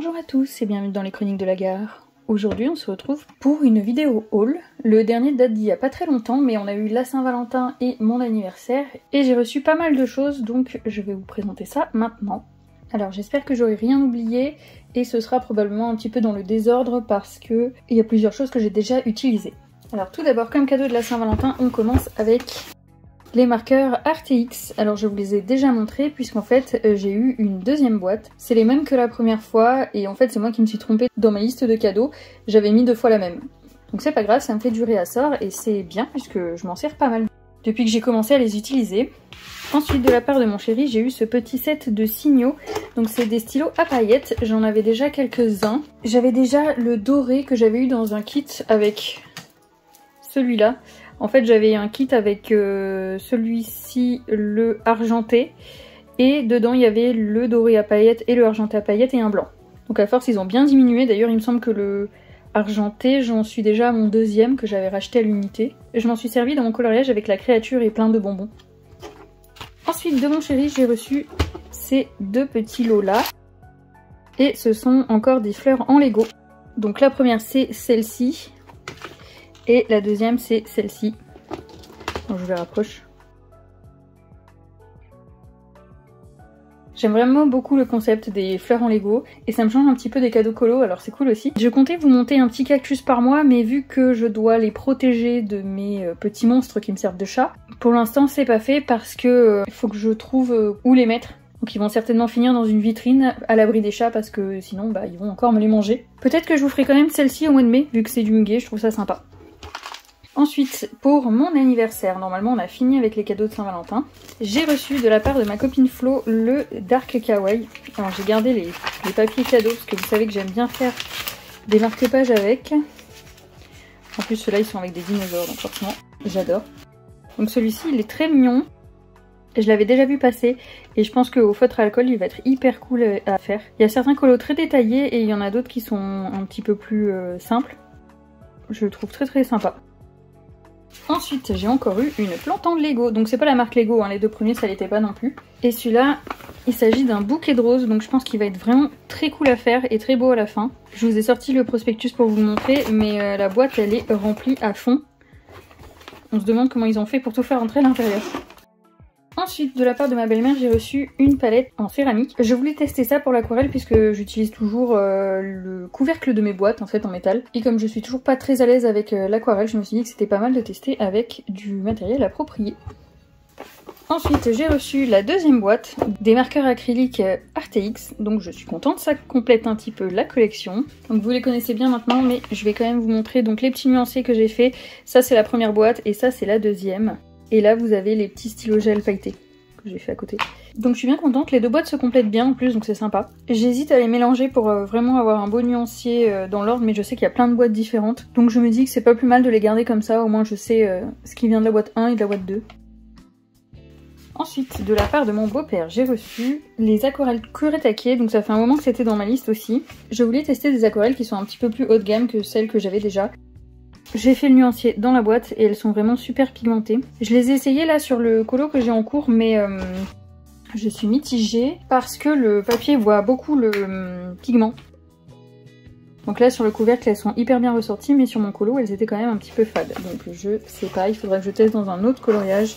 Bonjour à tous et bienvenue dans les Chroniques de la Gare. Aujourd'hui on se retrouve pour une vidéo haul. Le dernier date d'il y a pas très longtemps, mais on a eu la Saint-Valentin et mon anniversaire et j'ai reçu pas mal de choses, donc je vais vous présenter ça maintenant. Alors j'espère que j'aurai rien oublié et ce sera probablement un petit peu dans le désordre parce que il y a plusieurs choses que j'ai déjà utilisées. Alors tout d'abord, comme cadeau de la Saint-Valentin, on commence avec les marqueurs RTX. Alors je vous les ai déjà montrés puisqu'en fait j'ai eu une deuxième boîte. C'est les mêmes que la première fois et en fait c'est moi qui me suis trompée dans ma liste de cadeaux. J'avais mis 2 fois la même. Donc c'est pas grave, ça me fait du réassort et c'est bien puisque je m'en sers pas mal depuis que j'ai commencé à les utiliser. Ensuite, de la part de mon chéri, j'ai eu ce petit set de signaux. Donc c'est des stylos à paillettes, j'en avais déjà quelques-uns. J'avais déjà le doré que j'avais eu dans un kit avec celui-là. En fait, j'avais un kit avec celui-ci, le argenté. Et dedans, il y avait le doré à paillettes et le argenté à paillettes et un blanc. Donc à force, ils ont bien diminué. D'ailleurs, il me semble que le argenté, j'en suis déjà à mon deuxième que j'avais racheté à l'unité. Je m'en suis servi dans mon coloriage avec la créature et plein de bonbons. Ensuite, de mon chéri, j'ai reçu ces 2 petits lots-là. Et ce sont encore des fleurs en Lego. Donc la première, c'est celle-ci. Et la deuxième, c'est celle-ci. Donc, je vous la rapproche. J'aime vraiment beaucoup le concept des fleurs en Lego et ça me change un petit peu des cadeaux colo, alors c'est cool aussi. Je comptais vous monter un petit cactus par mois, mais vu que je dois les protéger de mes petits monstres qui me servent de chat, pour l'instant c'est pas fait parce que il faut que je trouve où les mettre. Donc ils vont certainement finir dans une vitrine à l'abri des chats parce que sinon bah ils vont encore me les manger. Peut-être que je vous ferai quand même celle-ci au mois de mai, vu que c'est du muguet, je trouve ça sympa. Ensuite, pour mon anniversaire, normalement on a fini avec les cadeaux de Saint-Valentin. J'ai reçu de la part de ma copine Flo le Dark Kawaii. Alors j'ai gardé les papiers cadeaux parce que vous savez que j'aime bien faire des marque-pages avec. En plus ceux-là ils sont avec des dinosaures donc forcément j'adore. Donc celui-ci il est très mignon. Je l'avais déjà vu passer et je pense qu'au feutre à alcool il va être hyper cool à faire. Il y a certains colos très détaillés et il y en a d'autres qui sont un petit peu plus simples. Je le trouve très très sympa. Ensuite, j'ai encore eu une plante en Lego. Donc c'est pas la marque Lego, hein. Les 2 premiers ça l'était pas non plus. Et celui-là, il s'agit d'un bouquet de roses. Donc je pense qu'il va être vraiment très cool à faire et très beau à la fin. Je vous ai sorti le prospectus pour vous le montrer, mais la boîte elle est remplie à fond. On se demande comment ils ont fait pour tout faire rentrer à l'intérieur. Ensuite, de la part de ma belle-mère, j'ai reçu une palette en céramique. Je voulais tester ça pour l'aquarelle puisque j'utilise toujours le couvercle de mes boîtes en fait en métal. Et comme je suis toujours pas très à l'aise avec l'aquarelle, je me suis dit que c'était pas mal de tester avec du matériel approprié. Ensuite, j'ai reçu la deuxième boîte des marqueurs acryliques RTX. Donc je suis contente, ça complète un petit peu la collection. Donc vous les connaissez bien maintenant, mais je vais quand même vous montrer donc les petits nuanciers que j'ai fait. Ça c'est la première boîte et ça c'est la deuxième. Et là, vous avez les petits stylos gel pailletés que j'ai fait à côté. Donc je suis bien contente, les 2 boîtes se complètent bien en plus, donc c'est sympa. J'hésite à les mélanger pour vraiment avoir un beau nuancier dans l'ordre, mais je sais qu'il y a plein de boîtes différentes. Donc je me dis que c'est pas plus mal de les garder comme ça, au moins je sais ce qui vient de la boîte 1 et de la boîte 2. Ensuite, de la part de mon beau-père, j'ai reçu les aquarelles Kuretake, donc ça fait un moment que c'était dans ma liste aussi. Je voulais tester des aquarelles qui sont un petit peu plus haut de gamme que celles que j'avais déjà. J'ai fait le nuancier dans la boîte et elles sont vraiment super pigmentées. Je les ai essayées là sur le colo que j'ai en cours, mais je suis mitigée parce que le papier voit beaucoup le pigment. Donc là sur le couvercle elles sont hyper bien ressorties, mais sur mon colo elles étaient quand même un petit peu fades. Donc je sais pas, il faudrait que je teste dans un autre coloriage.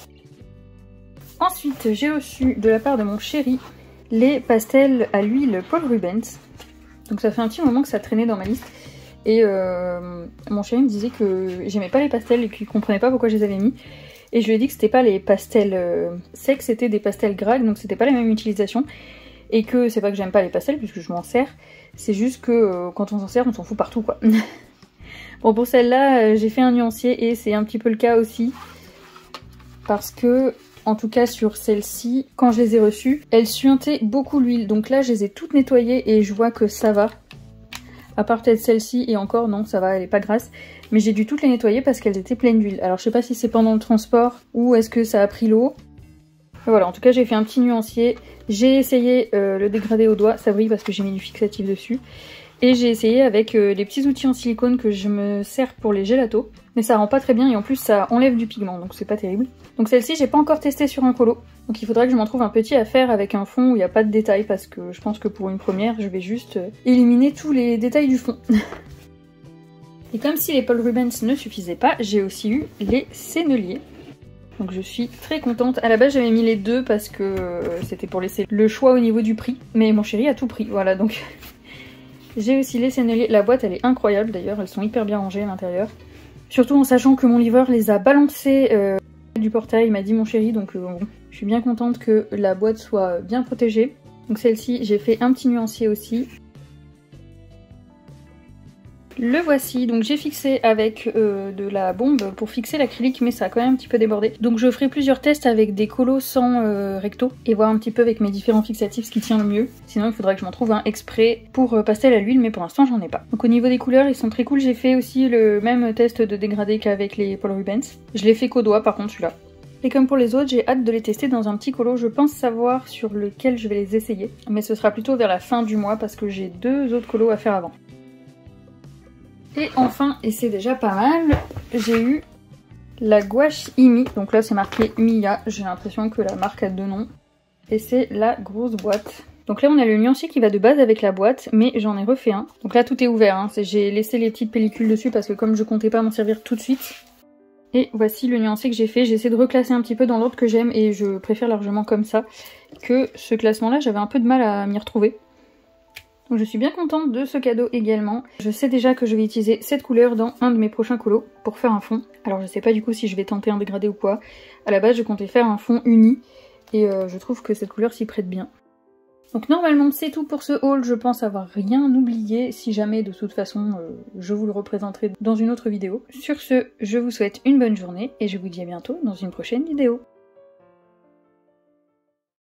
Ensuite j'ai reçu de la part de mon chéri les pastels à l'huile Paul Rubens. Donc ça fait un petit moment que ça traînait dans ma liste. Et mon chéri me disait que j'aimais pas les pastels et qu'il comprenait pas pourquoi je les avais mis. Et je lui ai dit que c'était pas les pastels secs, c'était des pastels Graal, donc c'était pas la même utilisation. Et que c'est pas que j'aime pas les pastels puisque je m'en sers, c'est juste que quand on s'en sert on s'en fout partout quoi. Bon pour celle-là j'ai fait un nuancier et c'est un petit peu le cas aussi. Parce que en tout cas sur celle-ci, quand je les ai reçues, elles suintaient beaucoup l'huile. Donc là je les ai toutes nettoyées et je vois que ça va. À part peut-être celle-ci, et encore non, ça va, elle est pas grasse. Mais j'ai dû toutes les nettoyer parce qu'elles étaient pleines d'huile. Alors je sais pas si c'est pendant le transport ou est-ce que ça a pris l'eau. Voilà, en tout cas j'ai fait un petit nuancier. J'ai essayé le dégradé au doigt, ça brille parce que j'ai mis du fixatif dessus. Et j'ai essayé avec les petits outils en silicone que je me sers pour les gélatos. mais ça rend pas très bien et en plus ça enlève du pigment, donc c'est pas terrible. Donc celle-ci j'ai pas encore testé sur un colo, donc il faudrait que je m'en trouve un petit à faire avec un fond où il n'y a pas de détails, parce que je pense que pour une première je vais juste éliminer tous les détails du fond. Et comme si les Paul Rubens ne suffisaient pas, j'ai aussi eu les Sennelier. Donc je suis très contente. À la base j'avais mis les deux parce que c'était pour laisser le choix au niveau du prix, mais mon chéri a tout pris, voilà donc... J'ai aussi les Sennelier. La boîte elle est incroyable d'ailleurs, elles sont hyper bien rangées à l'intérieur. Surtout en sachant que mon livreur les a balancées du portail, il m'a dit mon chéri, donc bon, je suis bien contente que la boîte soit bien protégée. Donc celle-ci, j'ai fait un petit nuancier aussi. Le voici, donc j'ai fixé avec de la bombe pour fixer l'acrylique, mais ça a quand même un petit peu débordé. Donc je ferai plusieurs tests avec des colos sans recto et voir un petit peu avec mes différents fixatifs ce qui tient le mieux. Sinon il faudra que je m'en trouve un exprès pour pastel à l'huile, mais pour l'instant j'en ai pas. Donc au niveau des couleurs, ils sont très cool. J'ai fait aussi le même test de dégradé qu'avec les Paul Rubens. Je l'ai fait qu'au doigt par contre celui-là. Et comme pour les autres, j'ai hâte de les tester dans un petit colo. Je pense savoir sur lequel je vais les essayer, mais ce sera plutôt vers la fin du mois parce que j'ai 2 autres colos à faire avant. Et enfin, et c'est déjà pas mal, j'ai eu la gouache Imi. Donc là c'est marqué Mia, j'ai l'impression que la marque a 2 noms. Et c'est la grosse boîte. Donc là on a le nuancier qui va de base avec la boîte, mais j'en ai refait un. Donc là tout est ouvert, hein. J'ai laissé les petites pellicules dessus parce que comme je comptais pas m'en servir tout de suite. Et voici le nuancier que j'ai fait. J'ai essayé de reclasser un petit peu dans l'ordre que j'aime et je préfère largement comme ça que ce classement là, j'avais un peu de mal à m'y retrouver. Donc je suis bien contente de ce cadeau également. Je sais déjà que je vais utiliser cette couleur dans un de mes prochains colos pour faire un fond. Alors je sais pas du coup si je vais tenter un dégradé ou quoi. À la base je comptais faire un fond uni et je trouve que cette couleur s'y prête bien. Donc normalement c'est tout pour ce haul, je pense avoir rien oublié. Si jamais de toute façon je vous le représenterai dans une autre vidéo. Sur ce, je vous souhaite une bonne journée et je vous dis à bientôt dans une prochaine vidéo.